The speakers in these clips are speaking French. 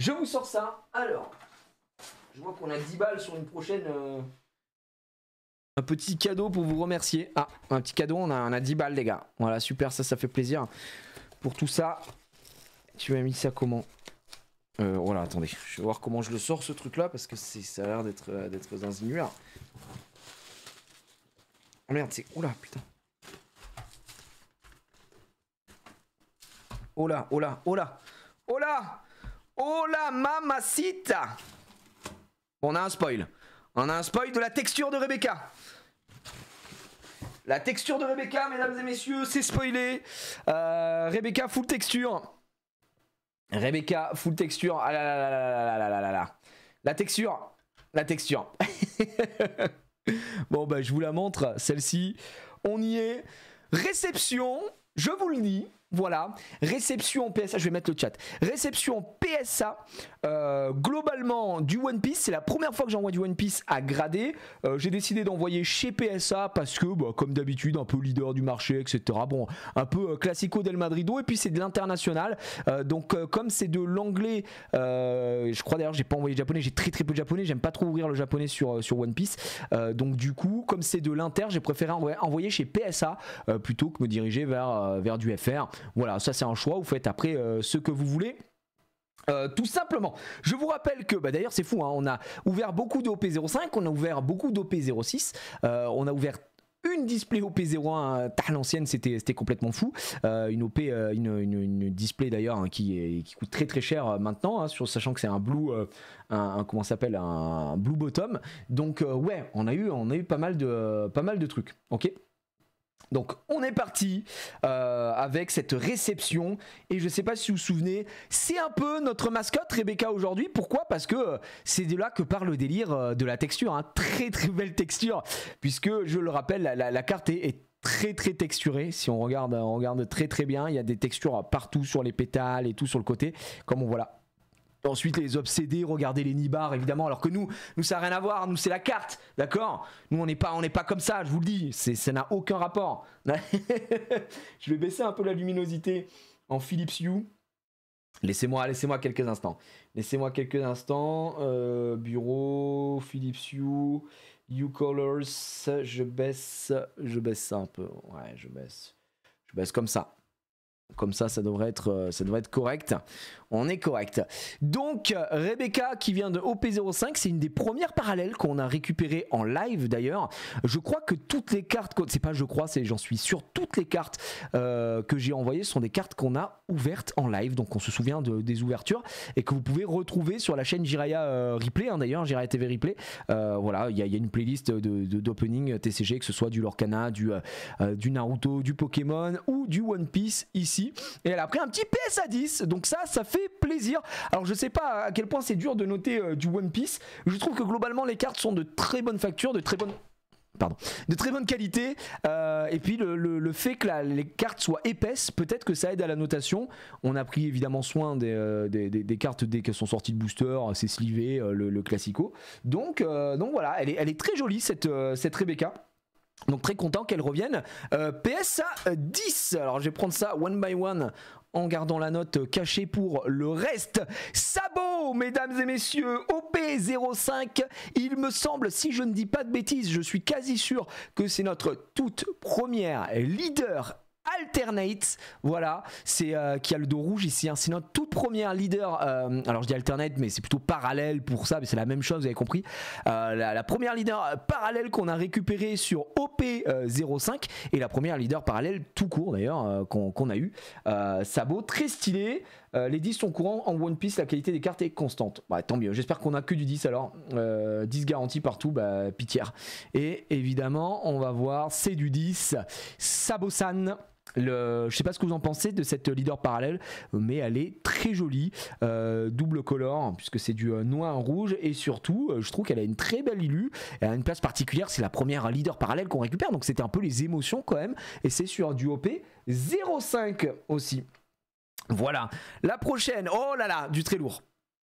Je vous sors ça. Alors, je vois qu'on a 10 balles sur une prochaine... Un petit cadeau pour vous remercier. Ah, un petit cadeau, on a 10 balles les gars. Voilà, super, ça fait plaisir. Pour tout ça, tu m'as mis ça comment? Voilà, attendez, je vais voir comment je le sors ce truc là parce que ça a l'air d'être zinzinueur. Oh merde, c'est... Oula, putain. Oh là, oh là, oh là. Oh là. Oh là, mamacita. On a un spoil. On a un spoil de la texture de Rebecca. La texture de Rebecca, mesdames et messieurs, c'est spoilé. Rebecca full texture. Rebecca full texture. Ah là là là là là là là là. La texture. La texture. Bon bah je vous la montre, celle-ci. On y est. Réception, je vous le dis. Voilà, réception PSA, je vais mettre le chat. Réception PSA, globalement du One Piece, c'est la première fois que j'envoie du One Piece à grader. J'ai décidé d'envoyer chez PSA parce que, bah, comme d'habitude, un peu leader du marché, etc. Bon, un peu classico del Madrido, et puis c'est de l'international. Donc, comme c'est de l'anglais, je crois d'ailleurs, j'ai pas envoyé de japonais, j'ai très peu de japonais, j'aime pas trop ouvrir le japonais sur One Piece. Donc, du coup, comme c'est de l'inter, j'ai préféré envoyer chez PSA plutôt que me diriger vers du FR. Voilà, ça c'est un choix, vous faites après ce que vous voulez. Tout simplement, je vous rappelle que, bah d'ailleurs c'est fou, hein, on a ouvert beaucoup d'OP05, on a ouvert beaucoup d'OP06, on a ouvert une display OP01 à l'ancienne, c'était complètement fou. Une OP, une display d'ailleurs hein, qui coûte très cher maintenant, hein, sachant que c'est un blue, comment ça s'appelle, un blue bottom. Donc ouais, on a eu pas mal de trucs, ok. Donc on est parti avec cette réception et je sais pas si vous vous souvenez, c'est un peu notre mascotte Rebecca aujourd'hui. Pourquoi? Parce que c'est de là que part le délire de la texture, hein. Très belle texture puisque je le rappelle la carte est très texturée. Si on regarde très bien, il y a des textures partout sur les pétales et tout sur le côté comme on voit là. Ensuite les obsédés, regardez les nibards évidemment, alors que nous ça n'a rien à voir, nous c'est la carte, d'accord? Nous on n'est pas comme ça, je vous le dis, ça n'a aucun rapport. Je vais baisser un peu la luminosité en Philips Hue. Laissez-moi quelques instants. Bureau, Philips Hue, Hue Colors, je baisse ça un peu. Ouais, je baisse comme ça. Comme ça devrait être correct. On est correct. Donc, Rebecca qui vient de OP05, c'est une des premières parallèles qu'on a récupérées en live d'ailleurs. Je crois que toutes les cartes, c'est pas je crois, j'en suis sûr, toutes les cartes que j'ai envoyées sont des cartes qu'on a ouvertes en live. Donc, on se souvient des ouvertures et que vous pouvez retrouver sur la chaîne Jiraya Replay. Hein, d'ailleurs, Jiraya TV Replay. Voilà, il y a une playlist d'opening TCG, que ce soit du Lorcana, du Naruto, du Pokémon ou du One Piece ici. Et elle a pris un petit PSA 10, donc ça fait plaisir. Alors je sais pas à quel point c'est dur de noter du One Piece. Je trouve que globalement les cartes sont de très bonne facture, de très bonne qualité, et puis le fait que les cartes soient épaisses, peut-être que ça aide à la notation. On a pris évidemment soin des cartes dès qu'elles sont sorties de booster, c'est slivé, le classico. Donc voilà, elle est très jolie cette Rebecca. Donc très content qu'elle revienne. PSA 10. Alors je vais prendre ça one by one en gardant la note cachée pour le reste. Sabot, mesdames et messieurs, OP05. Il me semble, si je ne dis pas de bêtises, je suis quasi sûr que c'est notre toute première leader alternate, voilà, c'est qui a le dos rouge ici, hein. C'est notre toute première leader, alors je dis alternate mais c'est plutôt parallèle pour ça, mais c'est la même chose, vous avez compris, la première leader parallèle qu'on a récupérée sur OP05 et la première leader parallèle tout court d'ailleurs qu'on a eu. Sabot, très stylé. Les 10 sont courants en One Piece, la qualité des cartes est constante. Bah, tant mieux, j'espère qu'on a que du 10 alors. 10 garantis partout, bah, pitière. Et évidemment, on va voir, c'est du 10. Sabo-san. Je sais pas ce que vous en pensez de cette leader parallèle, mais elle est très jolie, double color puisque c'est du noir rouge et surtout je trouve qu'elle a une très belle illu, elle a une place particulière, c'est la première leader parallèle qu'on récupère, donc c'était un peu les émotions quand même, et c'est sur du OP 05 aussi. Voilà, la prochaine, oh là là, du très lourd.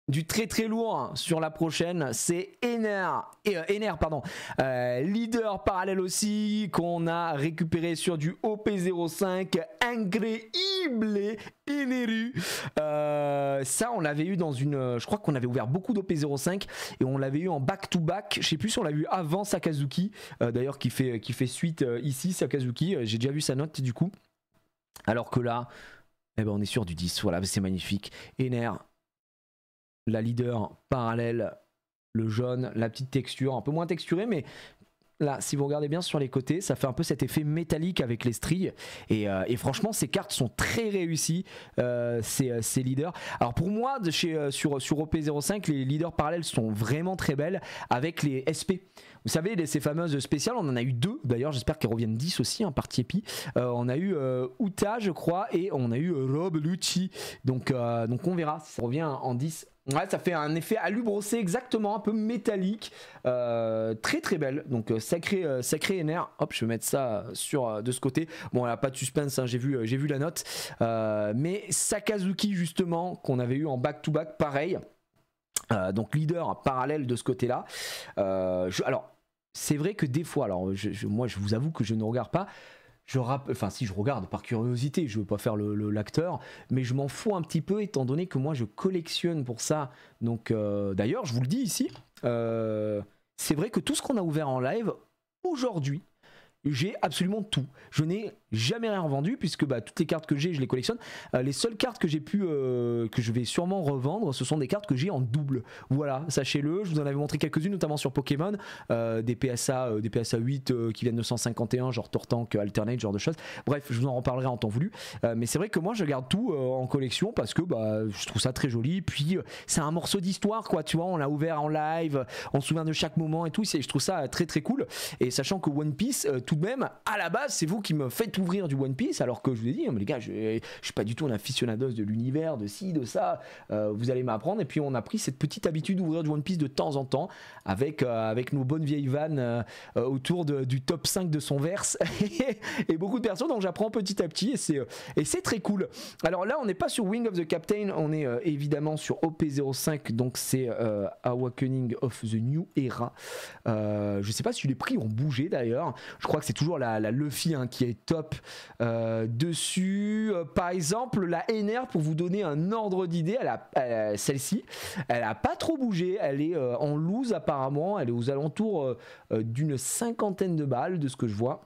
du très très lourd hein, sur la prochaine, c'est Ener, pardon, leader parallèle aussi qu'on a récupéré sur du OP05, incroyable Eneru. Ça on l'avait eu dans une, je crois qu'on avait ouvert beaucoup d'OP05 et on l'avait eu en back to back. Je sais plus si on l'a vu avant Sakazuki, d'ailleurs qui fait suite ici Sakazuki. J'ai déjà vu sa note du coup. Alors que là, eh ben, on est sur du 10. Voilà, c'est magnifique. Ener. La leader parallèle, le jaune, la petite texture, un peu moins texturée, mais là, si vous regardez bien sur les côtés, ça fait un peu cet effet métallique avec les stries. Et franchement, ces cartes sont très réussies, ces leaders. Alors pour moi, sur OP05, les leaders parallèles sont vraiment très belles avec les SP. Vous savez, ces fameuses spéciales, on en a eu 2 d'ailleurs, j'espère qu'elles reviennent 10 aussi, hein, par Tiepi. On a eu Uta, je crois, et on a eu Rob Lucci. Donc on verra si ça revient en 10. Ouais, ça fait un effet alu brossé exactement, un peu métallique, très très belle. Donc sacré Ener. Hop, je vais mettre ça de ce côté. Bon, elle n'a pas de suspense, hein, j'ai vu la note. Mais Sakazuki justement, qu'on avait eu en back-to-back, pareil. Donc leader parallèle de ce côté-là. Alors, c'est vrai que des fois, alors moi je vous avoue que je ne regarde pas. Enfin si je regarde par curiosité, je veux pas faire l'acteur, mais je m'en fous un petit peu étant donné que moi je collectionne pour ça. Donc d'ailleurs je vous le dis ici, c'est vrai que tout ce qu'on a ouvert en live aujourd'hui, j'ai absolument tout. Je n'ai jamais rien revendu puisque toutes les cartes que j'ai, je les collectionne. Les seules cartes que j'ai pu, que je vais sûrement revendre, ce sont des cartes que j'ai en double. Voilà, sachez-le. Je vous en avais montré quelques-unes, notamment sur Pokémon, des PSA 8 qui viennent de 151, genre Tortank, Alternate, genre de choses. Bref, je vous en reparlerai en temps voulu. Mais c'est vrai que moi, je garde tout en collection parce que je trouve ça très joli. Puis c'est un morceau d'histoire, quoi. Tu vois, on l'a ouvert en live, on se souvient de chaque moment et tout. Je trouve ça très très cool. Et sachant que One Piece, tout de même, à la base, c'est vous qui me faites ouvrir du One Piece, alors que je vous ai dit, mais les gars, je suis pas du tout un aficionados de l'univers, de ci, de ça. Vous allez m'apprendre. Et puis on a pris cette petite habitude d'ouvrir du One Piece de temps en temps avec nos bonnes vieilles vannes autour du top 5 de son verse et beaucoup de personnes. Donc j'apprends petit à petit et c'est très cool. Alors là, on n'est pas sur Wing of the Captain, on est évidemment sur OP05, donc c'est Awakening of the New Era. Je sais pas si les prix ont bougé d'ailleurs. Je crois que c'est toujours la Luffy hein, qui est top dessus. Par exemple, la Ener, pour vous donner un ordre d'idée, celle-ci, elle a pas trop bougé. Elle est en loose apparemment. Elle est aux alentours d'une 50aine de balles de ce que je vois.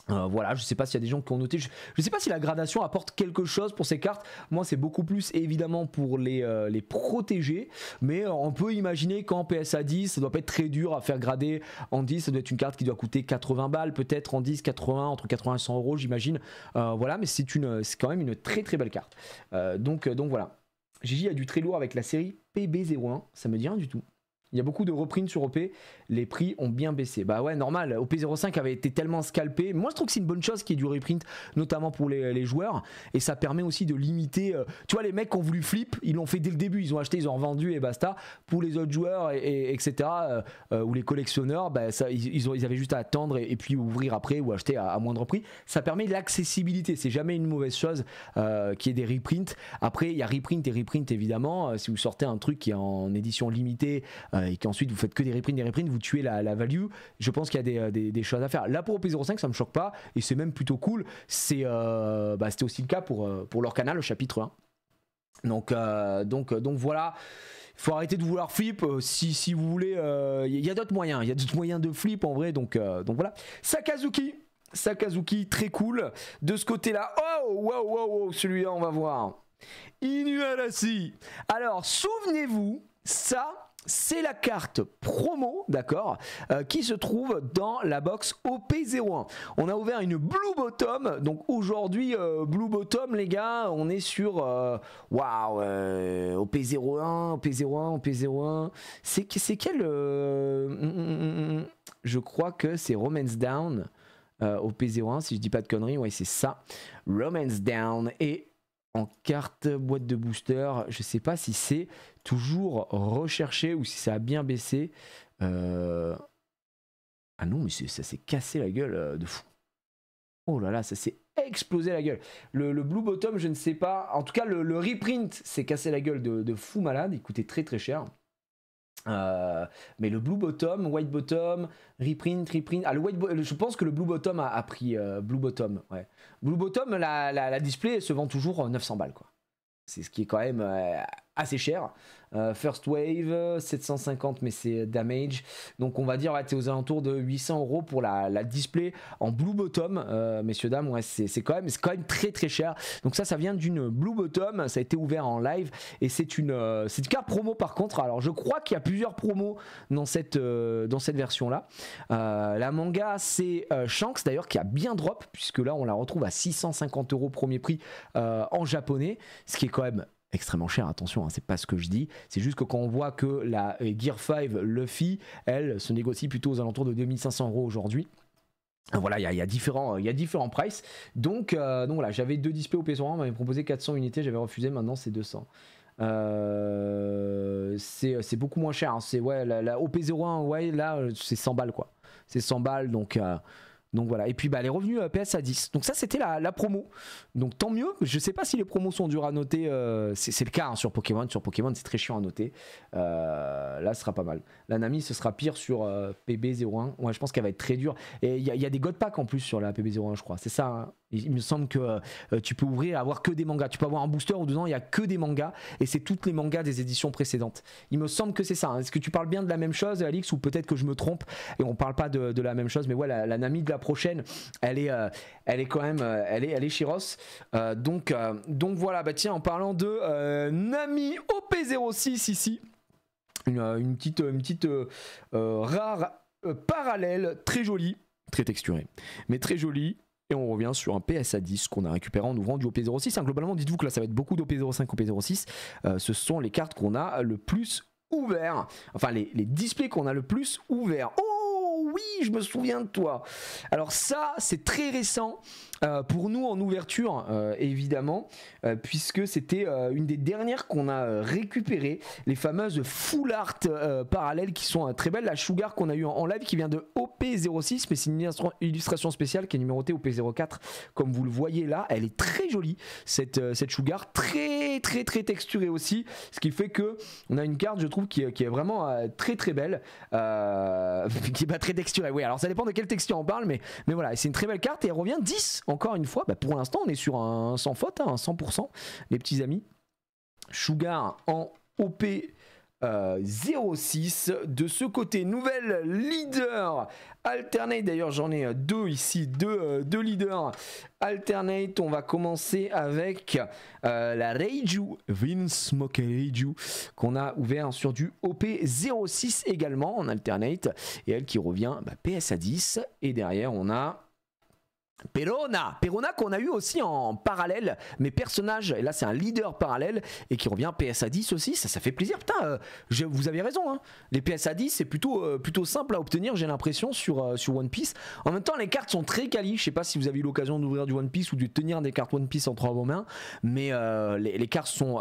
Voilà, je sais pas s'il y a des gens qui ont noté. Je sais pas si la gradation apporte quelque chose pour ces cartes. Moi, c'est beaucoup plus évidemment pour les protéger. Mais on peut imaginer qu'en PSA 10, ça doit pas être très dur à faire grader. En 10, ça doit être une carte qui doit coûter 80 balles, peut-être en 10, 80, entre 80 et 100 euros, j'imagine. Voilà, mais c'est quand même une très très belle carte. Donc voilà. Gigi a du très lourd avec la série PB01. Ça me dit rien du tout. Il y a beaucoup de reprints sur OP, les prix ont bien baissé. Bah ouais, normal, OP05 avait été tellement scalpé. Moi, je trouve que c'est une bonne chose qu'il y ait du reprint, notamment pour les joueurs. Et ça permet aussi de limiter... tu vois, les mecs qui ont voulu flip, ils l'ont fait dès le début. Ils ont acheté, ils ont revendu et basta. Pour les autres joueurs, etc., ou les collectionneurs, bah, ils avaient juste à attendre et puis ouvrir après ou acheter à moindre prix. Ça permet l'accessibilité. C'est jamais une mauvaise chose qu'il y ait des reprints. Après, il y a reprint et reprint, évidemment. Si vous sortez un truc qui est en édition limitée... et qu'ensuite vous faites que des reprints, vous tuez la value, je pense qu'il y a des choses à faire. Là pour OP05 ça me choque pas et c'est même plutôt cool. C'était aussi le cas pour leur canal, le chapitre 1. Donc voilà. Il faut arrêter de vouloir flip si vous voulez. Il y a d'autres moyens. Il y a d'autres moyens de flip en vrai. Donc voilà. Sakazuki, très cool. De ce côté-là. Oh, wow, celui-là, on va voir. Inuarashi. Alors, souvenez-vous, ça. C'est la carte promo, d'accord, qui se trouve dans la box OP01. On a ouvert une Blue Bottom, donc aujourd'hui, Blue Bottom, les gars, on est sur, OP01, OP01. C'est quel je crois que c'est Romance Down, OP01, si je dis pas de conneries, ouais, c'est ça, Romance Down, et en carte boîte de booster, je sais pas si c'est toujours recherché ou si ça a bien baissé. Ah non, mais ça s'est cassé la gueule de fou. Oh là là, ça s'est explosé la gueule. Le Blue Bottom, je ne sais pas. En tout cas, le reprint s'est cassé la gueule de fou malade. Il coûtait très très cher. Mais le Blue Bottom, White Bottom, reprint. Ah, je pense que le Blue Bottom a pris Blue Bottom. Ouais. Blue Bottom, la display se vend toujours 900 balles, quoi. C'est ce qui est quand même assez cher. First Wave, 750, mais c'est damage. Donc on va dire, ouais, t'es aux alentours de 800 € pour la display en Blue Bottom. Messieurs, dames, ouais, c'est quand même très très cher. Donc ça vient d'une Blue Bottom. Ça a été ouvert en live. Et c'est une carte promo par contre. Alors je crois qu'il y a plusieurs promos dans cette version-là. La manga, c'est Shanks d'ailleurs qui a bien drop. Puisque là, on la retrouve à 650 € premier prix en japonais. Ce qui est quand même extrêmement cher, attention, hein, c'est pas ce que je dis, c'est juste que quand on voit que la Gear 5 Luffy, elle, se négocie plutôt aux alentours de 2500 € aujourd'hui. Voilà, il y a différents prices. Donc voilà, j'avais 2 displays au PS1, on m'avait proposé 400 unités, j'avais refusé, maintenant c'est 200. C'est beaucoup moins cher, hein. C'est ouais, la OP01, ouais, là c'est 100 balles quoi. C'est 100 balles donc voilà, et puis bah, les revenus PS à 10. Donc ça c'était la promo. Donc tant mieux, je sais pas si les promos sont durs à noter, c'est le cas hein, sur Pokémon c'est très chiant à noter. Là ce sera pas mal. La Nami ce sera pire sur PB01, ouais je pense qu'elle va être très dure. Et il y a des God Pack en plus sur la PB01 je crois, c'est ça hein. Il me semble que tu peux ouvrir et avoir que des mangas. Tu peux avoir un booster où dedans il n'y a que des mangas et c'est toutes les mangas des éditions précédentes. Il me semble que c'est ça. Hein. Est-ce que tu parles bien de la même chose, Alix, ou peut-être que je me trompe et on parle pas de la même chose? Mais ouais, la Nami de la prochaine, elle est quand même, elle est Shiros. Donc voilà. Bah tiens, en parlant de Nami OP06 ici, une petite rare parallèle très jolie, très texturée, mais très jolie. Et on revient sur un PSA 10 qu'on a récupéré en ouvrant du OP06. Hein, globalement, dites-vous que là, ça va être beaucoup d'OP05, OP06. Ce sont les cartes qu'on a le plus ouvert. Enfin, les displays qu'on a le plus ouvert. Oh oui, je me souviens de toi. Alors ça, c'est très récent pour nous en ouverture, évidemment, puisque c'était une des dernières qu'on a récupérées. Les fameuses full art parallèles qui sont très belles. La Sugar qu'on a eu en live qui vient de OP06, mais c'est une illustration spéciale qui est numérotée OP04. Comme vous le voyez là, elle est très jolie, cette Sugar, très très très texturée aussi, ce qui fait que on a une carte, je trouve, qui est vraiment très très belle, qui est pas très texturée. Oui, alors ça dépend de quelle texture on parle, mais voilà, c'est une très belle carte et elle revient 10 encore une fois. Bah pour l'instant, on est sur un sans faute, hein, un 100%, les petits amis. Sugar en OP 06. De ce côté, nouvelle leader alternate. D'ailleurs, j'en ai deux ici, deux leaders alternate. On va commencer avec la Reiju, Vince Smoke Reiju, qu'on a ouvert sur du OP 06 également en alternate. Et elle qui revient PSA 10. Et derrière, on a Perona qu'on a eu aussi en parallèle, mais personnage, et là c'est un leader parallèle et qui revient PSA 10 aussi, ça fait plaisir. Putain, vous avez raison, hein. Les PSA 10 c'est plutôt simple à obtenir, j'ai l'impression, sur One Piece. En même temps, les cartes sont très quali. Je sais pas si vous avez eu l'occasion d'ouvrir du One Piece ou de tenir des cartes One Piece entre vos mains, mais les cartes sont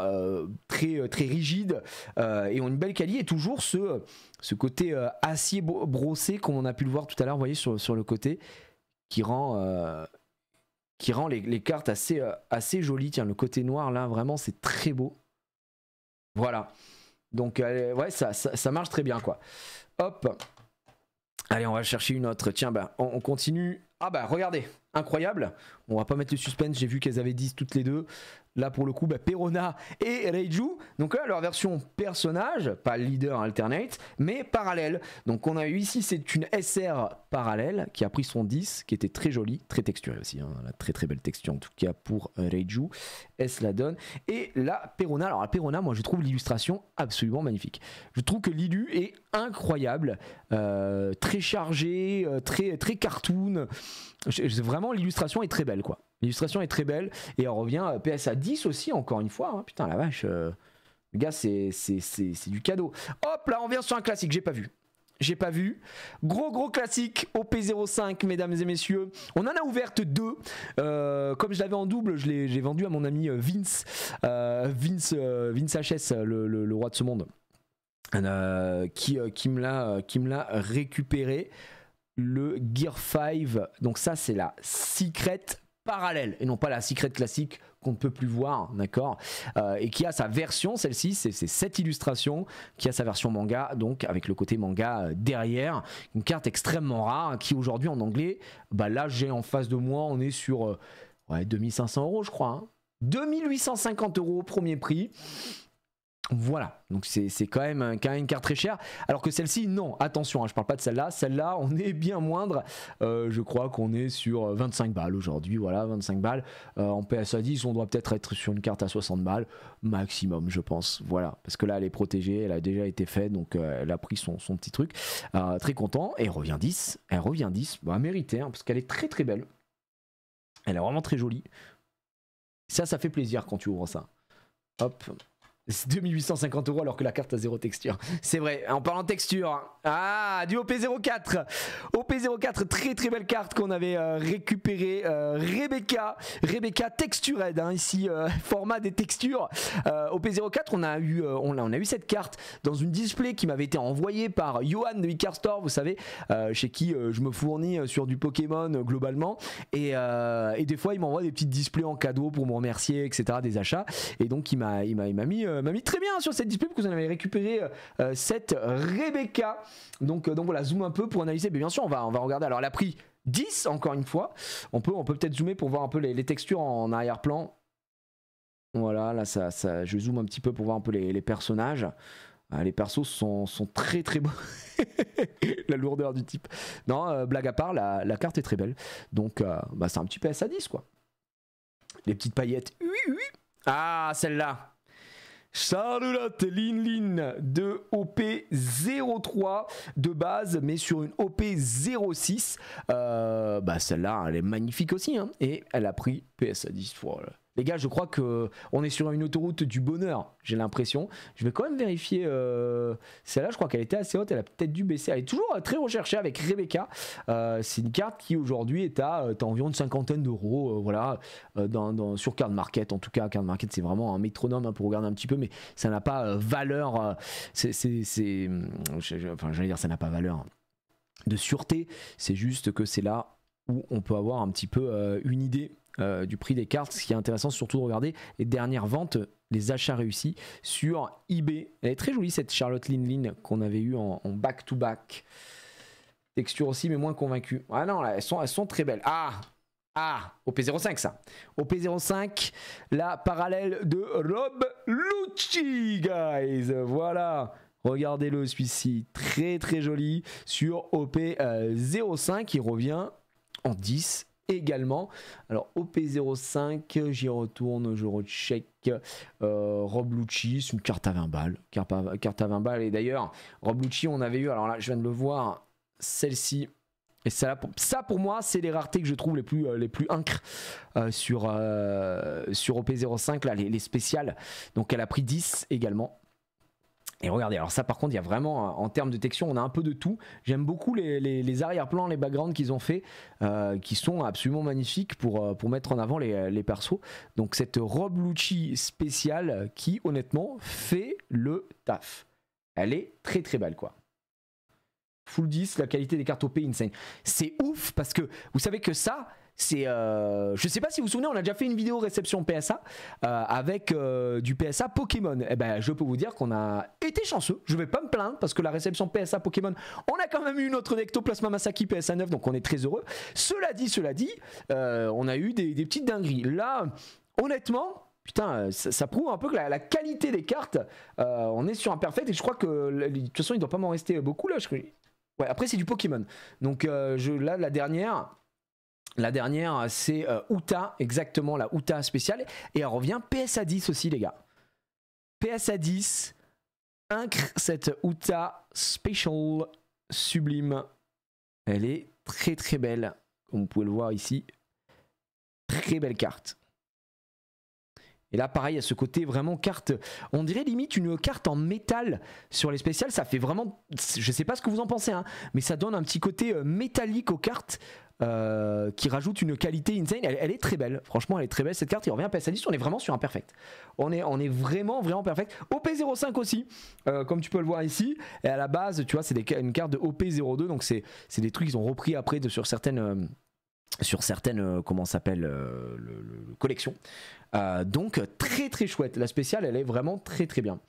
très, très rigides et ont une belle quali, et toujours ce côté acier brossé, comme on a pu le voir tout à l'heure, vous voyez, sur le côté, qui rend les cartes assez jolies. Tiens, le côté noir là, vraiment c'est très beau. Voilà, donc ouais, ça marche très bien quoi. Hop, allez, on va chercher une autre. Tiens, on continue. Ah regardez, incroyable. On va pas mettre le suspense, j'ai vu qu'elles avaient 10 toutes les deux. Là pour le coup, Perona et Reiju. Donc là, leur version personnage, pas leader alternate, mais parallèle. Donc on a eu ici, c'est une SR parallèle qui a pris son 10, qui était très jolie, très texturée aussi. Hein, la très très belle texture en tout cas pour Reiju. Elle se la donne. Et la Perona, alors la Perona, moi je trouve l'illustration absolument magnifique. Je trouve que l'illu est incroyable, très chargé, très, très cartoon. Vraiment, l'illustration est très belle quoi. L'illustration est très belle et on revient PSA 10 aussi, encore une fois. Hein. Putain, la vache, le gars, c'est du cadeau. Hop, là, on vient sur un classique, j'ai pas vu. Gros classique, OP05, mesdames et messieurs. On en a ouverte deux. Comme je l'avais en double, j'ai vendu à mon ami Vince HS, le roi de ce monde, qui me l'a récupéré. le Gear 5. Donc ça, c'est la Secret parallèle et non pas la Secret classique qu'on ne peut plus voir, d'accord, et qui a sa version, celle-ci, c'est cette illustration, qui a sa version manga, donc avec le côté manga derrière, une carte extrêmement rare, qui aujourd'hui en anglais, bah là j'ai en face de moi, on est sur ouais, 2500 € je crois, hein. 2850 € au premier prix. Voilà, donc c'est quand même une carte très chère, alors que celle-ci, non, attention, hein, je parle pas de celle-là on est bien moindre, je crois qu'on est sur 25 balles aujourd'hui, voilà, 25 balles, en PSA 10 on doit peut-être être sur une carte à 60 balles, maximum je pense, voilà, parce que là elle est protégée, elle a déjà été faite, donc elle a pris son petit truc, très content, et elle revient 10, bah mérité, hein, parce qu'elle est très très belle, elle est vraiment très jolie, ça fait plaisir quand tu ouvres ça, hop. C'est 2850 € alors que la carte a 0 texture. C'est vrai, en parlant de texture. Ah, du OP04. OP04, très très belle carte qu'on avait récupérée. Rebecca Textured, hein, ici, format des textures. OP04, on a eu cette carte dans une display qui m'avait été envoyée par Johan de Icar Store, vous savez, chez qui je me fournis sur du Pokémon globalement. Et des fois, il m'envoie des petites displays en cadeau pour me remercier, etc., des achats. Et donc, il m'a mis très bien sur cette display parce que vous en avez récupéré cette Rebecca. Donc voilà, zoom un peu pour analyser. Mais bien sûr, on va regarder. Alors, elle a pris 10 encore une fois. On peut peut-être zoomer pour voir un peu les textures en arrière-plan. Voilà, là, je zoome un petit peu pour voir un peu les personnages. Les persos sont très très beaux. La lourdeur du type. Non, blague à part, la carte est très belle. Donc, bah, c'est un petit PSA 10 quoi. Les petites paillettes. Oui. Ah, celle-là. Charlotte Lin de OP03 de base, mais sur une OP06. Bah celle-là, elle est magnifique aussi, hein, et elle a pris PSA 10. Voilà. Les gars, je crois qu'on est sur une autoroute du bonheur, j'ai l'impression. Je vais quand même vérifier. Celle-là, je crois qu'elle était assez haute, elle a peut-être dû baisser. Elle est toujours très recherchée avec Rebecca. C'est une carte qui aujourd'hui est à environ une cinquantaine d'euros. Voilà, sur Card Market. En tout cas, Card Market, c'est vraiment un métronome hein, pour regarder un petit peu, mais ça n'a pas valeur. Enfin, j'allais dire, ça n'a pas valeur de sûreté. C'est juste que c'est là où on peut avoir un petit peu une idée du prix des cartes. Ce qui est intéressant, surtout de regarder les dernières ventes, les achats réussis sur eBay. Elle est très jolie cette Charlotte Lin qu'on avait eu en back-to-back. Texture aussi, mais moins convaincue. Ah non, là, elles sont très belles. Ah, OP05 ça. OP05, la parallèle de Rob Lucci, guys. Voilà. Regardez-le celui-ci, très très joli sur OP05 qui revient en 10 également. Alors OP05, j'y retourne, je recheck. Rob Lucci, c'est une carte à 20 balles. Carte à 20 balles. Et d'ailleurs, Rob Lucci, on avait eu, alors là je viens de le voir, celle-ci. Et ça pour moi, c'est les raretés que je trouve les plus incres sur OP05, là, les spéciales. Donc elle a pris 10 également. Et regardez, alors ça par contre, il y a vraiment, en termes de texture, on a un peu de tout. J'aime beaucoup les arrière-plans, les backgrounds qu'ils ont fait, qui sont absolument magnifiques pour mettre en avant les persos. Donc cette Rob Lucci spéciale qui, honnêtement, fait le taf. Elle est très très belle, quoi. Full 10, la qualité des cartes OP insane. C'est ouf parce que vous savez que ça, c'est je sais pas si vous vous souvenez, on a déjà fait une vidéo réception PSA avec du PSA Pokémon. Et ben je peux vous dire qu'on a été chanceux. Je vais pas me plaindre parce que la réception PSA Pokémon, on a quand même eu notre Nectoplasma Masaki PSA 9, donc on est très heureux. Cela dit, on a eu des petites dingueries. Là, honnêtement, putain, ça prouve un peu que la qualité des cartes, on est sur un perfect et je crois que de toute façon il doit pas m'en rester beaucoup là. Ouais, après c'est du Pokémon. Donc là la dernière c'est Uta, exactement la Uta spéciale, et elle revient PSA 10 aussi les gars. PSA 10, incre cette Uta Special sublime. Elle est très très belle, comme vous pouvez le voir ici. Très belle carte. Et là pareil, il y a ce côté vraiment carte, on dirait limite une carte en métal sur les spéciales, ça fait vraiment, je sais pas ce que vous en pensez, hein, mais ça donne un petit côté métallique aux cartes. Qui rajoute une qualité insane, elle est très belle, franchement elle est très belle cette carte. Il revient PSA 10, on est vraiment sur un perfect, on est vraiment perfect. OP05 aussi, comme tu peux le voir ici, et à la base tu vois c'est une carte de OP02, donc c'est des trucs qu'ils ont repris après sur certaines comment s'appelle collections, donc très très chouette, la spéciale elle est vraiment très très bien.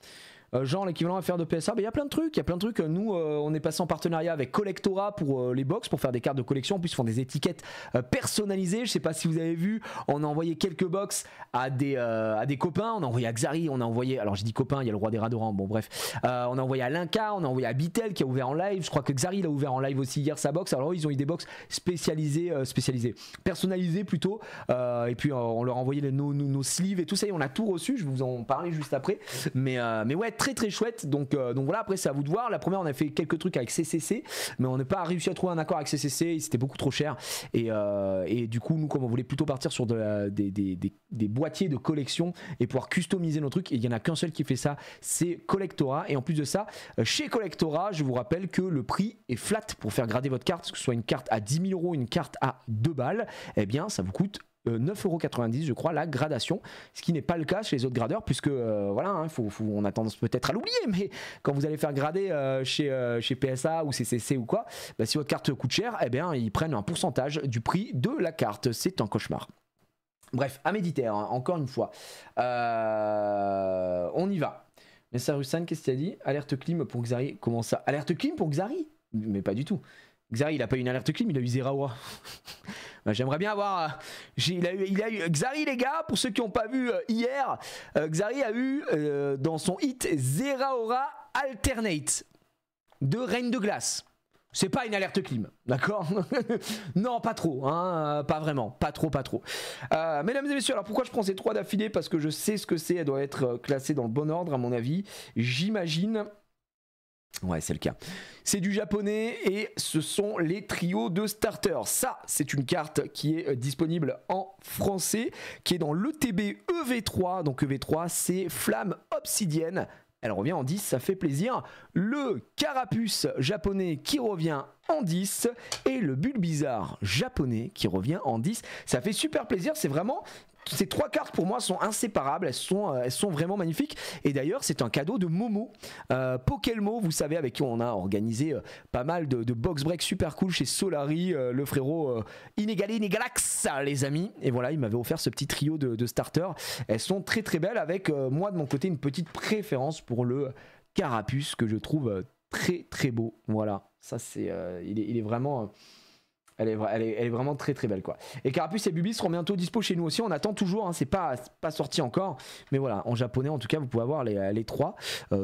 Genre l'équivalent à faire de PSA, il y a plein de trucs, nous on est passé en partenariat avec Collectora pour les box, pour faire des cartes de collection. En plus ils font des étiquettes personnalisées, je sais pas si vous avez vu, on a envoyé quelques box à des copains, on a envoyé à Xari, on a envoyé, alors j'ai dit copain, il y a le roi des Radorans, bon bref, on a envoyé à Linka, on a envoyé à Bitel qui a ouvert en live, je crois que Xari il a ouvert en live aussi hier sa box, alors ils ont eu des box personnalisées plutôt, et puis on leur a envoyé nos sleeves et tout ça, et on a tout reçu, je vais vous en parler juste après, mais ouais, très très chouette, donc voilà, après c'est à vous de voir. La première on a fait quelques trucs avec CCC, mais on n'a pas réussi à trouver un accord avec CCC, c'était beaucoup trop cher, et du coup nous comme on voulait plutôt partir sur des boîtiers de collection et pouvoir customiser nos trucs, et il n'y en a qu'un seul qui fait ça, c'est Collectora. Et en plus de ça, chez Collectora, je vous rappelle que le prix est flat pour faire grader votre carte, que ce soit une carte à 10 000 €, une carte à 2 balles, et bien ça vous coûte 9,90 € je crois la gradation, ce qui n'est pas le cas chez les autres gradeurs, puisque voilà, hein, on a tendance peut-être à l'oublier, mais quand vous allez faire grader chez PSA ou CCC ou quoi, bah, si votre carte coûte cher, eh bien ils prennent un pourcentage du prix de la carte, c'est un cauchemar. Bref, à méditer, hein, encore une fois. On y va. Mais Sarusan, qu'est-ce qu'il a dit? Alerte clim pour Xari. Comment ça? Alerte clim pour Xari? Mais pas du tout. Xari il a pas eu une alerte clim, il a eu Zeraora. Bah, j'aimerais bien avoir. Il a eu Xari, les gars, pour ceux qui n'ont pas vu hier, Xari a eu dans son hit Zeraora Alternate de Reine de Glace. C'est pas une alerte clim, d'accord? Non, pas trop, hein, pas vraiment, pas trop. Mesdames et messieurs, alors pourquoi je prends ces 3 d'affilée? Parce que je sais ce que c'est, elle doit être classée dans le bon ordre à mon avis, j'imagine. Ouais, c'est le cas. C'est du japonais et ce sont les trios de starters. Ça, c'est une carte qui est disponible en français, qui est dans l'ETB EV3. Donc EV3, c'est Flamme Obsidienne. Elle revient en 10, ça fait plaisir. Le Carapuce japonais qui revient en 10 et le Bulbizarre japonais qui revient en 10. Ça fait super plaisir, c'est vraiment... Ces 3 cartes pour moi sont inséparables, elles sont vraiment magnifiques. Et d'ailleurs c'est un cadeau de Momo, Pokelmo, vous savez, avec qui on a organisé pas mal de box break super cool chez Solari, le frérot inégalé inégalax les amis. Et voilà, il m'avait offert ce petit trio de starters. Elles sont très très belles, avec moi de mon côté une petite préférence pour le Carapuce que je trouve très très beau. Voilà, ça c'est il est vraiment... Elle est vraiment très très belle quoi. Et Carapuce et Bubi seront bientôt dispo chez nous aussi. On attend toujours, hein, c'est pas sorti encore. Mais voilà, en japonais en tout cas, vous pouvez avoir les 3.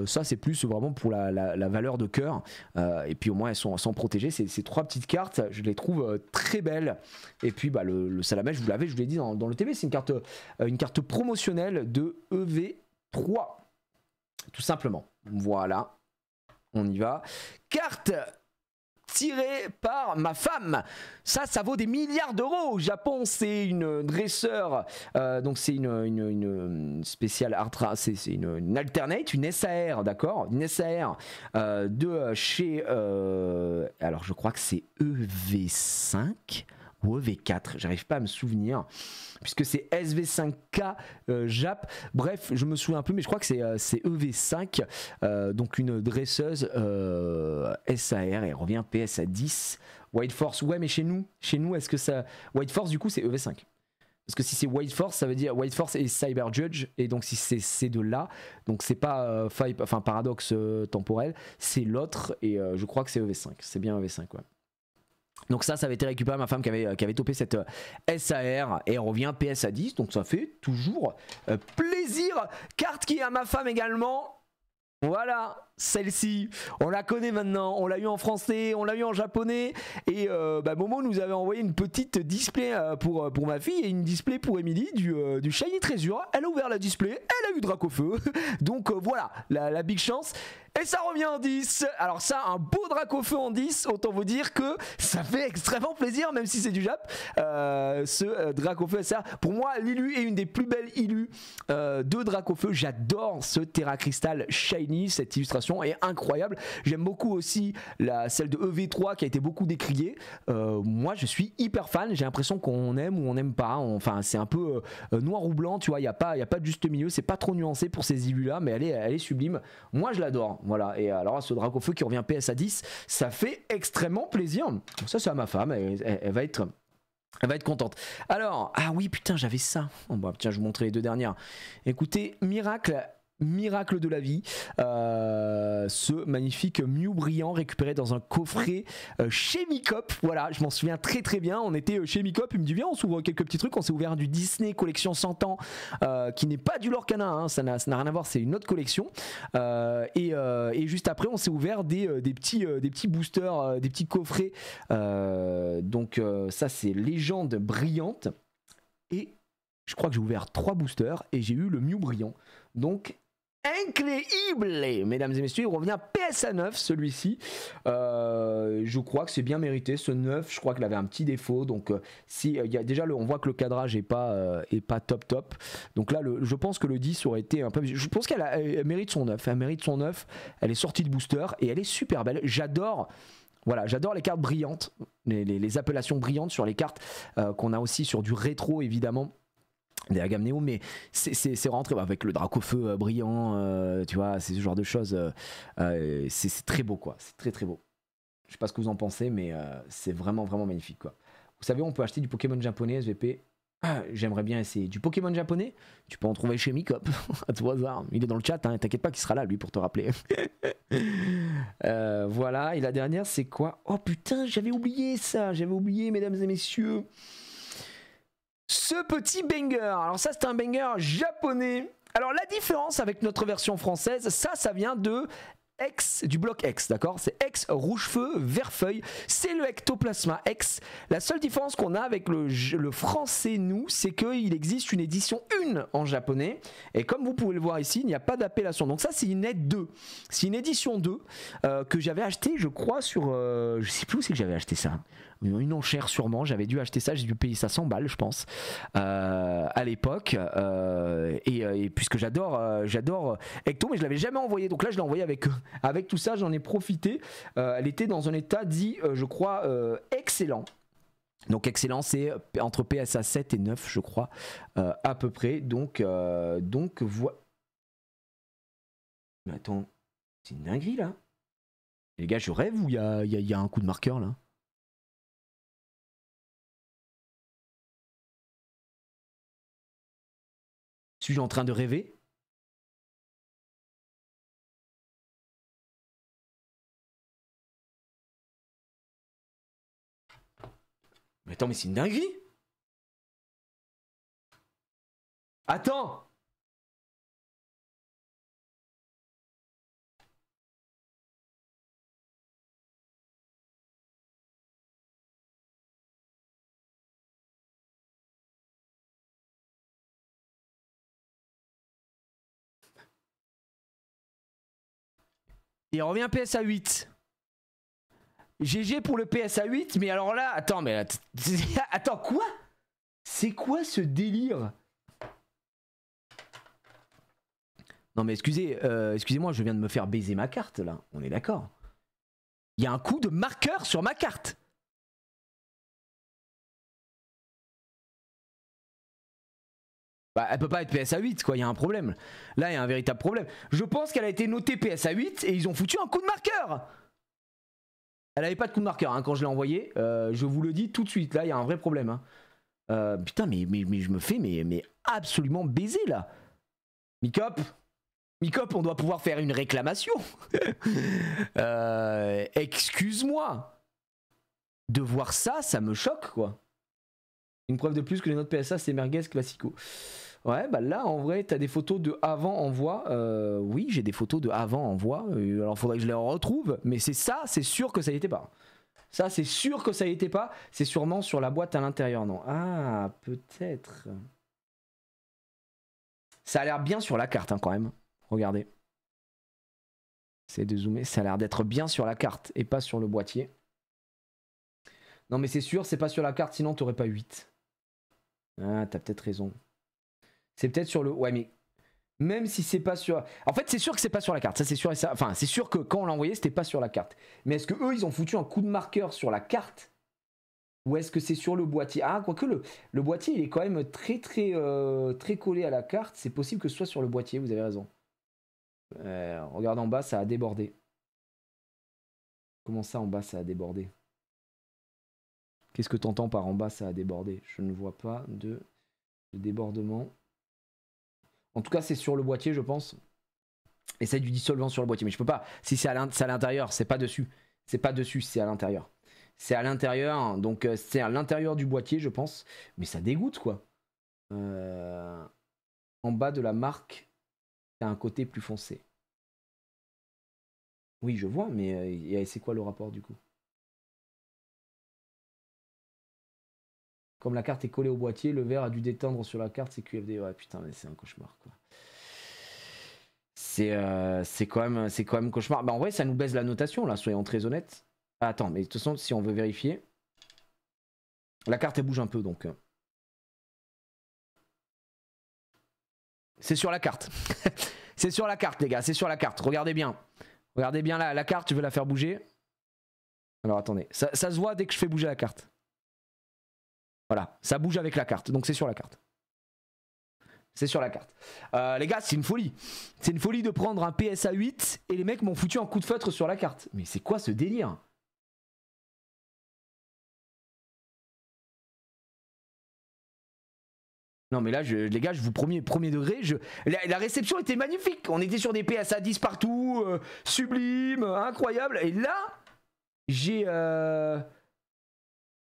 Ça c'est plus vraiment pour la valeur de cœur. Et puis au moins elles sont protégées. Ces 3 petites cartes, je les trouve très belles. Et puis bah, le Salamèche, je vous l'ai dit dans le TV, c'est une carte promotionnelle de EV3. Tout simplement. Voilà. On y va. Carte tiré par ma femme. Ça vaut des milliards d'euros au Japon. C'est une dresseur, donc c'est une spéciale c'est une alternate, une SAR, d'accord, une SAR de chez alors je crois que c'est EV5 ou EV4, j'arrive pas à me souvenir, puisque c'est SV5K Jap. Bref, je me souviens un peu, mais je crois que c'est EV5, donc une dresseuse SAR, et elle revient PSA 10. White Force, ouais, mais chez nous, est-ce que ça... White Force, du coup, c'est EV5. Parce que si c'est White Force, ça veut dire White Force et Cyber Judge, et donc si c'est ces deux-là, donc c'est pas paradoxe temporel, c'est l'autre, et je crois que c'est EV5. C'est bien EV5, ouais. Donc ça avait été récupéré ma femme qui avait topé cette SAR et elle revient PSA 10, donc ça fait toujours plaisir. Carte qui est à ma femme également. Voilà, celle-ci, on la connaît maintenant, on l'a eu en français, on l'a eu en japonais, et Momo nous avait envoyé une petite display pour ma fille et une display pour Emily du Shiny Treasure. Elle a ouvert la display, elle a eu Dracofeu, donc voilà, la big chance. Et ça revient en 10. Alors ça, un beau Dracofeu en 10, autant vous dire que ça fait extrêmement plaisir, même si c'est du Jap. Ce Dracofeu, ça, pour moi, l'Ilu est une des plus belles Ilus de Dracofeu. J'adore ce Terra Crystal Shiny, cette illustration est incroyable. J'aime beaucoup aussi celle de EV3 qui a été beaucoup décriée. Moi, je suis hyper fan. J'ai l'impression qu'on aime ou on n'aime pas. Enfin, c'est un peu noir ou blanc, tu vois. Il y a pas de juste milieu. C'est pas trop nuancé pour ces Ilus là, mais elle est sublime. Moi, je l'adore. Voilà, et alors ce Dracofeu qui revient PS à 10, ça fait extrêmement plaisir. Ça, c'est à ma femme, elle va être contente. Alors, ah oui, putain, j'avais ça. Oh, bah, tiens, je vous montrer les deux dernières. Écoutez, Miracle de la vie, ce magnifique Mew brillant récupéré dans un coffret chez Micop. Voilà, je m'en souviens très très bien. On était chez Micop, il me dit viens, on s'ouvre quelques petits trucs. On s'est ouvert du Disney collection 100 ans qui n'est pas du Lorcana, hein, ça n'a rien à voir, c'est une autre collection. Et juste après, on s'est ouvert des petits boosters, des petits coffrets. Donc ça, c'est Légende brillante. Et je crois que j'ai ouvert 3 boosters et j'ai eu le Mew brillant. Donc incroyable, mesdames et messieurs, il revient PSA 9 celui-ci. Je crois que c'est bien mérité ce 9. Je crois qu'il avait un petit défaut, donc si il y a déjà on voit que le cadrage est pas top. Donc là je pense que le 10 aurait été un peu, je pense qu'elle mérite son 9. Elle mérite son 9. Elle est sortie de booster et elle est super belle. J'adore les cartes brillantes, les appellations brillantes sur les cartes qu'on a aussi sur du rétro évidemment. Des gamme Néo, mais c'est rentré avec le Dracofeu brillant, tu vois, c'est ce genre de choses. C'est très beau, quoi. C'est très très beau. Je sais pas ce que vous en pensez, mais c'est vraiment vraiment magnifique, quoi. Vous savez, on peut acheter du Pokémon japonais SVP. J'aimerais bien essayer du Pokémon japonais. Tu peux en trouver chez Micop à tout hasard. Il est dans le chat, hein, t'inquiète pas qu'il sera là lui pour te rappeler. Voilà, et la dernière c'est quoi? Oh putain, j'avais oublié ça, mesdames et messieurs. Ce petit banger, alors ça c'est un banger japonais. Alors la différence avec notre version française, ça vient de X, du bloc X, d'accord? C'est X rouge feu, vert feuille, c'est le Ectoplasma X. La seule différence qu'on a avec le français, nous, c'est qu'il existe une édition 1 en japonais. Et comme vous pouvez le voir ici, il n'y a pas d'appellation. Donc ça, c'est une aide 2. C'est une édition 2 que j'avais acheté, je crois, sur... je sais plus où c'est que j'avais acheté ça. Une enchère sûrement, j'avais dû acheter ça, j'ai dû payer ça 100 balles je pense à l'époque et puisque j'adore Ecto, mais je l'avais jamais envoyé, donc là je l'ai envoyé avec tout ça, j'en ai profité. Elle était dans un état dit je crois excellent. Donc excellent, c'est entre PSA 7 et 9 je crois à peu près, donc voilà. Mais attends, c'est une dinguerie là les gars, je rêve ou il y a un coup de marqueur là? Suis-je en train de rêver? Mais attends, mais c'est une dinguerie! Attends! Il revient PSA 8. GG pour le PSA 8, mais alors là, attends, mais attends, quoi? C'est quoi ce délire? Non mais excusez-moi, je viens de me faire baiser ma carte là, on est d'accord. Il y a un coup de marqueur sur ma carte. Bah, elle peut pas être PSA 8 quoi, il y a un problème. Là il y a un véritable problème. Je pense qu'elle a été notée PSA 8 et ils ont foutu un coup de marqueur. Elle avait pas de coup de marqueur hein, quand je l'ai envoyé, je vous le dis tout de suite, là il y a un vrai problème. Hein. Putain mais je me fais mais absolument baiser là. Micop, on doit pouvoir faire une réclamation. Excuse-moi. De voir ça, ça me choque quoi. Une preuve de plus que les notes PSA c'est merguez classico. Ouais, bah là, en vrai, t'as des photos de avant envoi. Oui, j'ai des photos de avant envoi. Alors, faudrait que je les retrouve. Mais c'est ça, c'est sûr que ça y était pas. Ça, c'est sûr que ça y était pas. C'est sûrement sur la boîte à l'intérieur, non? Ah, peut-être. Ça a l'air bien sur la carte, hein, quand même. Regardez. C'est de zoomer. Ça a l'air d'être bien sur la carte et pas sur le boîtier. Non, mais c'est sûr, c'est pas sur la carte, sinon t'aurais pas 8. Ah, t'as peut-être raison. C'est peut-être sur le... Ouais, mais même si c'est pas sur... En fait, c'est sûr que c'est pas sur la carte. Ça, c'est sûr et ça... Enfin, c'est sûr que quand on l'a envoyé, c'était pas sur la carte. Mais est-ce que eux, ils ont foutu un coup de marqueur sur la carte? Ou est-ce que c'est sur le boîtier? Ah, quoique le boîtier, il est quand même très collé à la carte. C'est possible que ce soit sur le boîtier, vous avez raison. Regarde en bas, ça a débordé. Comment ça, en bas, ça a débordé? Qu'est-ce que t'entends par en bas, ça a débordé? Je ne vois pas de débordement. En tout cas, c'est sur le boîtier, je pense. Et c'est du dissolvant sur le boîtier. Mais je peux pas. Si c'est à l'intérieur, c'est pas dessus. C'est pas dessus, c'est à l'intérieur. C'est à l'intérieur, donc c'est à l'intérieur du boîtier, je pense. Mais ça dégoûte, quoi. En bas de la marque, t'as un côté plus foncé. Oui, je vois, mais c'est quoi le rapport, du coup? Comme la carte est collée au boîtier, le verre a dû détendre sur la carte, c'est QFD. Ouais, putain, mais c'est un cauchemar, quoi. C'est quand même cauchemar. Bah, en vrai, ça nous baisse la notation, là, soyons très honnêtes. Ah, attends, mais de toute façon, si on veut vérifier... La carte, elle bouge un peu, donc... C'est sur la carte. C'est sur la carte, les gars, c'est sur la carte. Regardez bien. Regardez bien la carte, je vais la faire bouger. Alors, attendez. Ça se voit dès que je fais bouger la carte. Voilà, ça bouge avec la carte, donc c'est sur la carte. C'est sur la carte. Les gars, c'est une folie. C'est une folie de prendre un PSA 8 et les mecs m'ont foutu un coup de feutre sur la carte. Mais c'est quoi ce délire? Non mais là, les gars, je vous promets, premier degré, la réception était magnifique. On était sur des PSA 10 partout, sublime, incroyable. Et là, j'ai...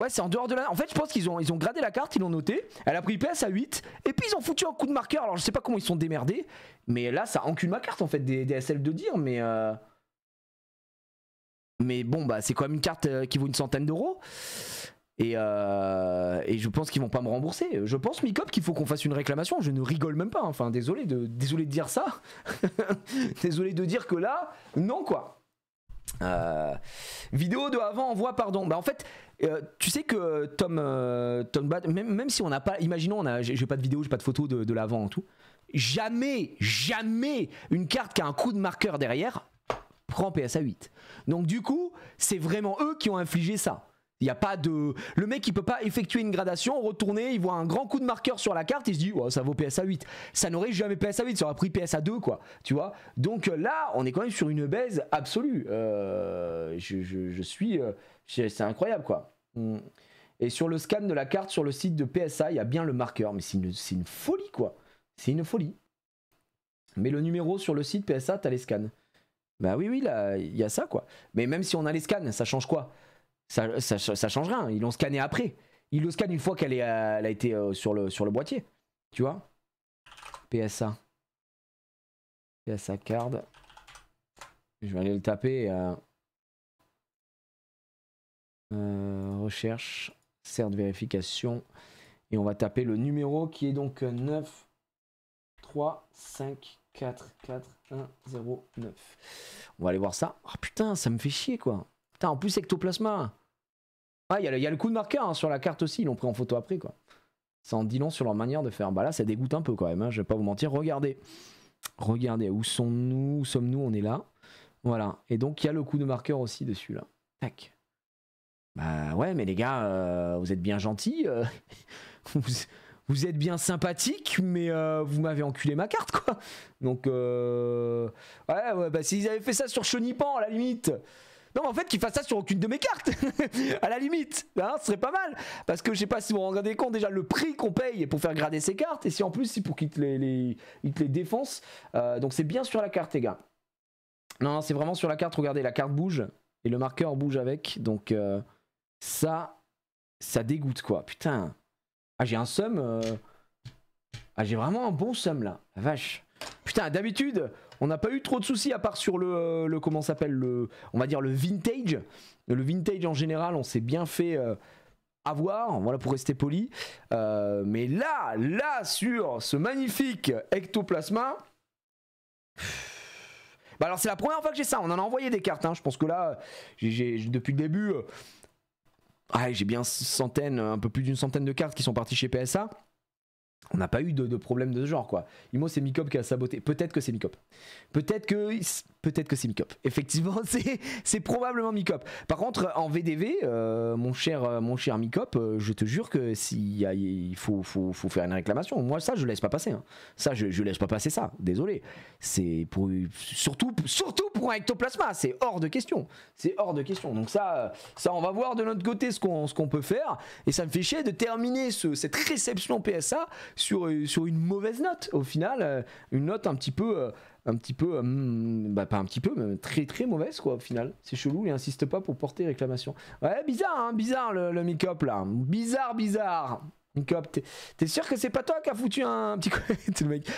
Ouais, c'est en dehors de la... En fait, je pense qu'ils ont gradé la carte, ils l'ont noté. Elle a pris PSA 8. Et puis, ils ont foutu un coup de marqueur. Alors, je sais pas comment ils sont démerdés. Mais là, ça encule ma carte, en fait, des DSL de dire. Mais bon, bah, c'est quand même une carte qui vaut une centaine d'euros. Et je pense qu'ils vont pas me rembourser. Je pense, Micop, qu'il faut qu'on fasse une réclamation. Je ne rigole même pas. Hein. Enfin, désolé de dire ça. Désolé de dire que là, non, quoi. Vidéo de avant envoi, pardon. Bah en fait, tu sais que Tom Bad, même si on n'a pas, imaginons, j'ai pas de vidéo, j'ai pas de photo de l'avant et tout. Jamais une carte qui a un coup de marqueur derrière prend PSA 8. Donc du coup, c'est vraiment eux qui ont infligé ça. Il y a pas de... Le mec, il peut pas effectuer une gradation, retourner, il voit un grand coup de marqueur sur la carte, il se dit oh, ça vaut PSA 8. Ça n'aurait jamais PSA 8, ça aurait pris PSA 2, quoi. Tu vois. Donc là, on est quand même sur une baise absolue. Je suis... c'est incroyable, quoi. Et sur le scan de la carte sur le site de PSA, il y a bien le marqueur. Mais c'est une folie, quoi. C'est une folie. Mais le numéro sur le site PSA, t'as les scans. Bah oui, là, il y a ça, quoi. Mais même si on a les scans, ça change quoi? Ça change rien, ils l'ont scanné après. Ils le scannent une fois qu'elle a été sur le boîtier. Tu vois? PSA. PSA card. Je vais aller le taper. Recherche. Cert de vérification. Et on va taper le numéro qui est donc 9 3 5 4 4 1 0 9. On va aller voir ça. Oh putain, ça me fait chier, quoi. Putain, en plus ectoplasma. Ah, il y a le coup de marqueur hein, sur la carte aussi, ils l'ont pris en photo après, quoi. Ça en dit long sur leur manière de faire. Bah là, ça dégoûte un peu quand même, hein, je vais pas vous mentir. Regardez, où sommes-nous? On est là. Voilà. Et donc, il y a le coup de marqueur aussi dessus, là. Tac. Bah ouais, mais les gars, vous êtes bien gentils. Vous êtes bien sympathiques, mais vous m'avez enculé ma carte, quoi. Donc, ouais, bah s'ils avaient fait ça sur Chenipan, à la limite... Non, mais en fait, qu'ils fassent ça sur aucune de mes cartes. À la limite, hein, ce serait pas mal. Parce que je sais pas si vous vous rendez compte déjà le prix qu'on paye pour faire grader ces cartes. Et si en plus, c'est pour qu'ils te les défoncent. Donc c'est bien sur la carte, les gars. Non, c'est vraiment sur la carte. Regardez, la carte bouge. Et le marqueur bouge avec. Donc ça dégoûte, quoi. Putain. Ah, j'ai un seum. Ah, j'ai vraiment un bon seum là, la vache. Putain, d'habitude, on n'a pas eu trop de soucis à part sur le comment s'appelle, on va dire le vintage. Le vintage en général, on s'est bien fait avoir, voilà pour rester poli. Mais là, sur ce magnifique ectoplasma. Bah alors c'est la première fois que j'ai ça, on en a envoyé des cartes, hein. Je pense que là, depuis le début, j'ai bien un peu plus d'une centaine de cartes qui sont parties chez PSA. On n'a pas eu de problème de ce genre quoi. Imo c'est Micop qui a saboté. Peut-être que c'est Micop. Peut-être que c'est Micop. Effectivement c'est probablement Micop. Par contre en VDV, mon cher Micop, je te jure que il faut faire une réclamation. Moi ça je laisse pas passer. Hein. Ça je laisse pas passer ça. Désolé. C'est surtout pour un ectoplasma. C'est hors de question. C'est hors de question. Donc ça on va voir de notre côté ce qu'on peut faire. Et ça me fait chier de terminer cette réception PSA sur une mauvaise note au final, une note un petit peu pas un petit peu mais très très mauvaise quoi au final. C'est chelou, il insiste pas pour porter réclamation. Ouais, bizarre le Micop là, bizarre. Micop, t'es sûr que c'est pas toi qui a foutu un petit coup le mec.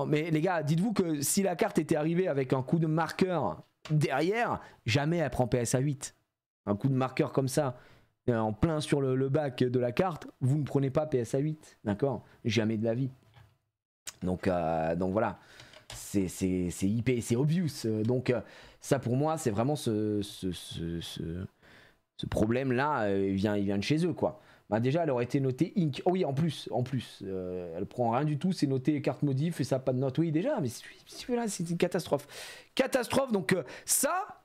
Mais les gars, dites-vous que si la carte était arrivée avec un coup de marqueur derrière, jamais elle prend PSA 8. Un coup de marqueur comme ça en plein sur le bac de la carte, vous ne prenez pas PSA 8, d'accord? Jamais de la vie. Donc voilà, c'est IP, c'est obvious. Donc ça pour moi, c'est vraiment ce problème-là, il vient de chez eux, quoi. Bah déjà, elle aurait été notée Inc. Oh oui, en plus, elle prend rien du tout, c'est noté carte modif et ça pas de note. Oui, déjà, mais là, c'est une catastrophe. Donc ça,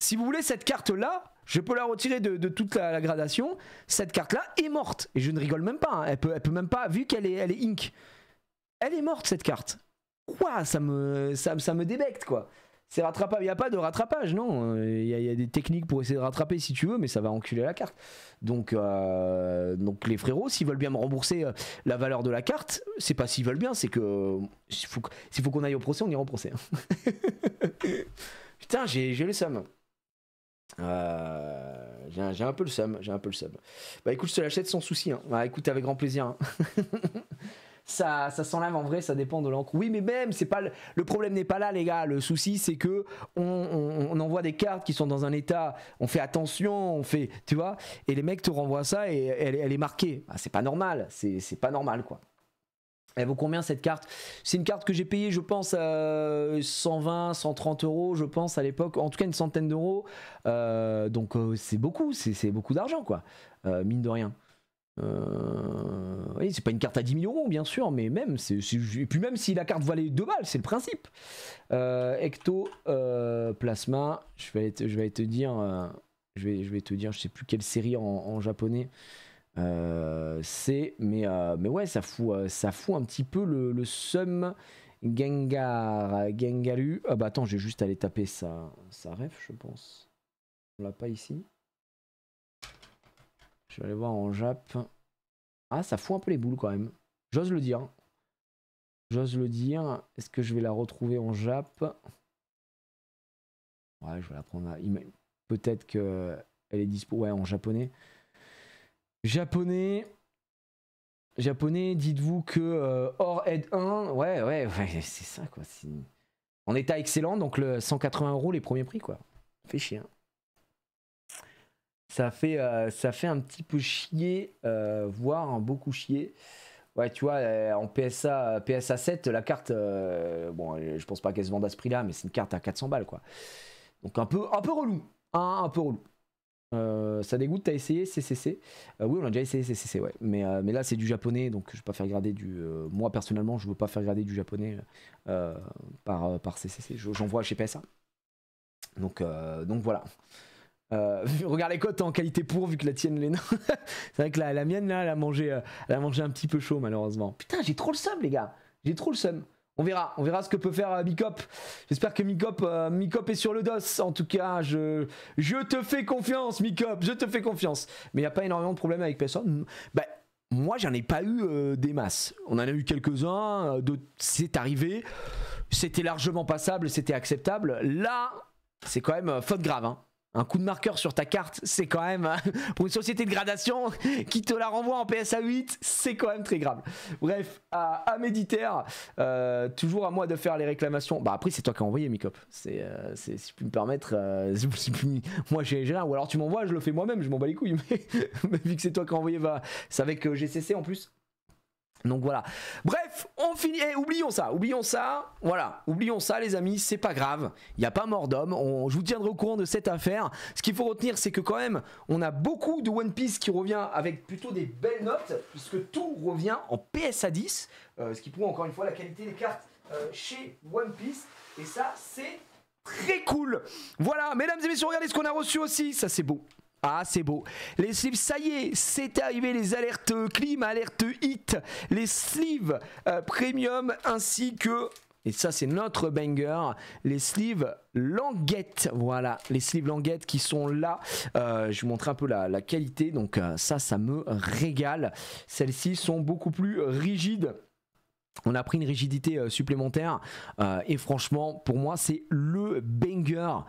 si vous voulez cette carte-là, je peux la retirer de toute la gradation. Cette carte-là est morte. Et je ne rigole même pas. Hein. Elle peut même pas, vu qu'elle est Inc. Elle est morte, cette carte. Quoi, ça me débecte, quoi. C'est rattrapable. Il n'y a pas de rattrapage, non. Il y a des techniques pour essayer de rattraper si tu veux, mais ça va enculer la carte. Donc les frérots, s'ils veulent bien me rembourser la valeur de la carte, c'est pas s'ils veulent bien, c'est que s'il faut qu'on aille au procès, on ira au procès. Putain, j'ai le seum. J'ai un peu le seum. Bah écoute, je te l'achète sans souci. Hein. Bah écoute, avec grand plaisir. Hein. ça s'enlève en vrai, ça dépend de l'encre. Oui, mais même, c'est pas le problème n'est pas là, les gars. Le souci, c'est que on envoie des cartes qui sont dans un état, on fait attention, tu vois, et les mecs te renvoient ça et elle est marquée. Ah, c'est pas normal, c'est pas normal, quoi. Elle vaut combien cette carte? C'est une carte que j'ai payée, je pense, 120, 130 euros, je pense, à l'époque. En tout cas, une centaine d'euros. Donc, c'est beaucoup d'argent, quoi. Mine de rien. Oui, c'est pas une carte à 10 000 euros, bien sûr, mais même, et puis même si la carte valait 2 balles, c'est le principe. Ectoplasma, je vais te dire, je sais plus quelle série en japonais. Mais ouais, ça fout un petit peu le seum. Gengaru. Ah bah attends, j'ai juste aller taper sa ref, je pense. On l'a pas ici. Je vais aller voir en Jap. Ah, ça fout un peu les boules quand même. J'ose le dire. Est-ce que je vais la retrouver en Jap? Ouais, je vais la prendre. Peut-être que elle est dispo. Ouais, en japonais. Japonais, dites-vous que Head 1, ouais, c'est ça quoi. En état excellent, donc le 180 € les premiers prix quoi. Fait chier. Hein. Ça fait un petit peu chier, voire beaucoup chier. Ouais, tu vois, en PSA 7, la carte, bon, je pense pas qu'elle se vende à ce prix-là, mais c'est une carte à 400 balles quoi. Donc un peu relou, un peu relou. Ça dégoûte, t'as essayé CCC? Oui, on a déjà essayé CCC, ouais. Mais là, c'est du japonais, donc je vais pas faire grader moi, personnellement, je veux pas faire grader du japonais par CCC. J'en vois chez PSA. Donc voilà. Regarde les cotes en qualité pour, vu que la tienne, Léna. C'est vrai que la mienne, là, elle a mangé un petit peu chaud, malheureusement. Putain, j'ai trop le seum, les gars. J'ai trop le seum. On verra ce que peut faire Micop. J'espère que Micop est sur le dos. En tout cas, je te fais confiance, Micop. Je te fais confiance. Mais il n'y a pas énormément de problèmes avec personne. Bah, moi, j'en ai pas eu des masses. On en a eu quelques-uns. C'est arrivé. C'était largement passable. C'était acceptable. Là, c'est quand même faute grave. Hein. Un coup de marqueur sur ta carte, c'est quand même, pour une société de gradation qui te la renvoie en PSA 8, c'est quand même très grave. Bref, à méditer, toujours à moi de faire les réclamations. Bah après, c'est toi qui as envoyé, Micop. Si je puis me permettre, moi j'ai rien. Ou alors tu m'envoies, je le fais moi-même, je m'en bats les couilles. Mais vu que c'est toi qui as envoyé, c'est avec GCC en plus. Donc voilà, bref, on finit, oublions ça, voilà, oublions ça les amis, c'est pas grave, il n'y a pas mort d'homme, je vous tiendrai au courant de cette affaire. Ce qu'il faut retenir, c'est que quand même, on a beaucoup de One Piece qui revient avec plutôt des belles notes, puisque tout revient en PSA 10, ce qui prouve encore une fois la qualité des cartes chez One Piece, et ça c'est très cool. Voilà, mesdames et messieurs, regardez ce qu'on a reçu aussi, ça c'est beau. Ah c'est beau, les sleeves, ça y est, c'est arrivé, les alertes clim, alertes hit, les sleeves premium ainsi que, et ça c'est notre banger, les sleeves languettes, voilà, les sleeves languettes qui sont là, je vais vous montrer un peu la qualité, donc ça me régale, celles-ci sont beaucoup plus rigides. On a pris une rigidité supplémentaire et franchement pour moi c'est le banger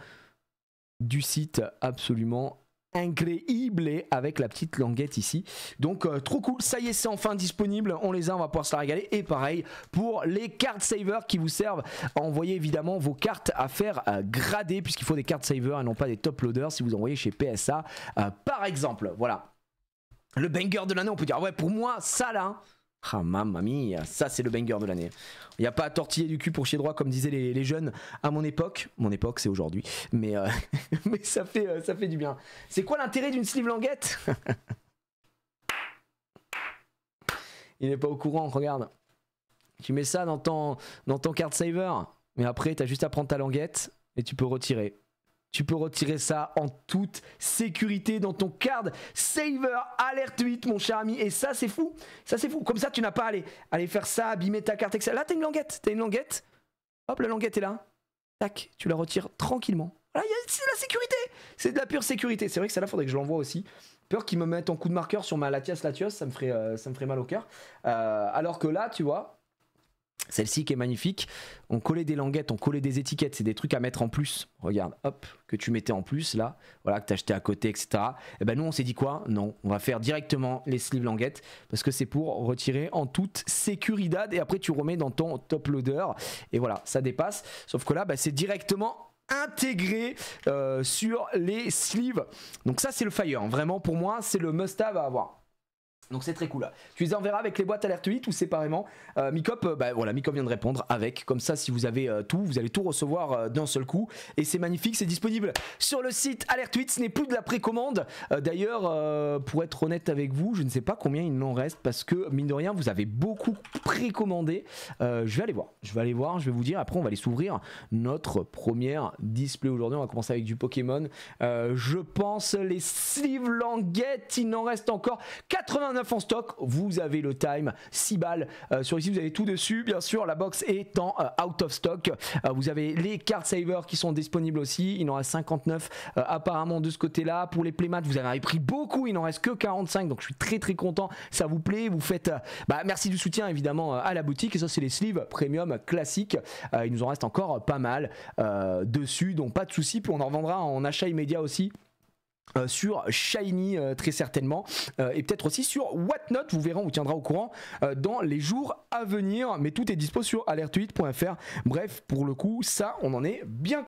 du site absolument incroyable avec la petite languette ici, donc trop cool. Ça y est, c'est enfin disponible, on les a, on va pouvoir se la régaler. Et pareil pour les card savers qui vous servent à envoyer évidemment vos cartes à faire grader, puisqu'il faut des card savers et non pas des top loaders si vous envoyez chez PSA par exemple. Voilà le banger de l'année, on peut dire. Ouais, pour moi ça là, ah mamma mia, ça c'est le banger de l'année. Il n'y a pas à tortiller du cul pour chier droit comme disaient les jeunes à mon époque. Mon époque c'est aujourd'hui, mais, mais ça fait du bien. C'est quoi l'intérêt d'une sleeve languette? Il n'est pas au courant, regarde. Tu mets ça dans ton card saver, mais après tu as juste à prendre ta languette et tu peux retirer. Tu peux retirer ça en toute sécurité dans ton card saver alert 8 mon cher ami. Et ça c'est fou. Ça c'est fou. Comme ça tu n'as pas à aller faire ça, abîmer ta carte, etc. Là t'as une languette. T'as une languette. Hop, la languette est là. Tac, tu la retires tranquillement. Voilà, c'est de la sécurité. C'est de la pure sécurité. C'est vrai que ça là faudrait que je l'envoie aussi. Peur qu'ils me mettent en coup de marqueur sur ma Latias, ça me ferait mal au cœur. Alors que là tu vois, celle-ci qui est magnifique, on collait des languettes, on collait des étiquettes, c'est des trucs à mettre en plus, regarde, hop, que tu mettais en plus là, voilà, que tu achetais à côté, etc. Et ben nous on s'est dit quoi? Non, on va faire directement les sleeves languettes, parce que c'est pour retirer en toute sécurité, et après tu remets dans ton top loader, et voilà, ça dépasse, sauf que là bah, c'est directement intégré sur les sleeves, donc ça c'est le fire, vraiment pour moi c'est le must-have à avoir. Donc c'est très cool. Tu les enverras avec les boîtes alerte 8 ou séparément. Micop, bah voilà, Micop vient de répondre avec. Comme ça, si vous avez tout, vous allez tout recevoir d'un seul coup. Et c'est magnifique, c'est disponible sur le site alerte 8. Ce n'est plus de la précommande. D'ailleurs, pour être honnête avec vous, je ne sais pas combien il en reste parce que mine de rien, vous avez beaucoup précommandé. Je vais aller voir. Je vais vous dire. Après, on va aller s'ouvrir notre première display aujourd'hui. On va commencer avec du Pokémon. Je pense les sleeves languettes. Il en reste encore 89 en stock, vous avez le time, 6 balles sur ici, vous avez tout dessus, bien sûr, la box est en out of stock, vous avez les card savers qui sont disponibles aussi, il en reste 59 apparemment de ce côté là. Pour les playmats vous avez pris beaucoup, il n'en reste que 45, donc je suis très très content, ça vous plaît, vous faites merci du soutien évidemment à la boutique. Et ça c'est les sleeves premium classiques, il nous en reste encore pas mal dessus, donc pas de soucis, puis on en revendra en achat immédiat aussi. Sur Shiny très certainement et peut-être aussi sur Whatnot, vous verrez, on vous tiendra au courant dans les jours à venir, mais tout est dispo sur alerte8.fr. bref, pour le coup ça on en est bien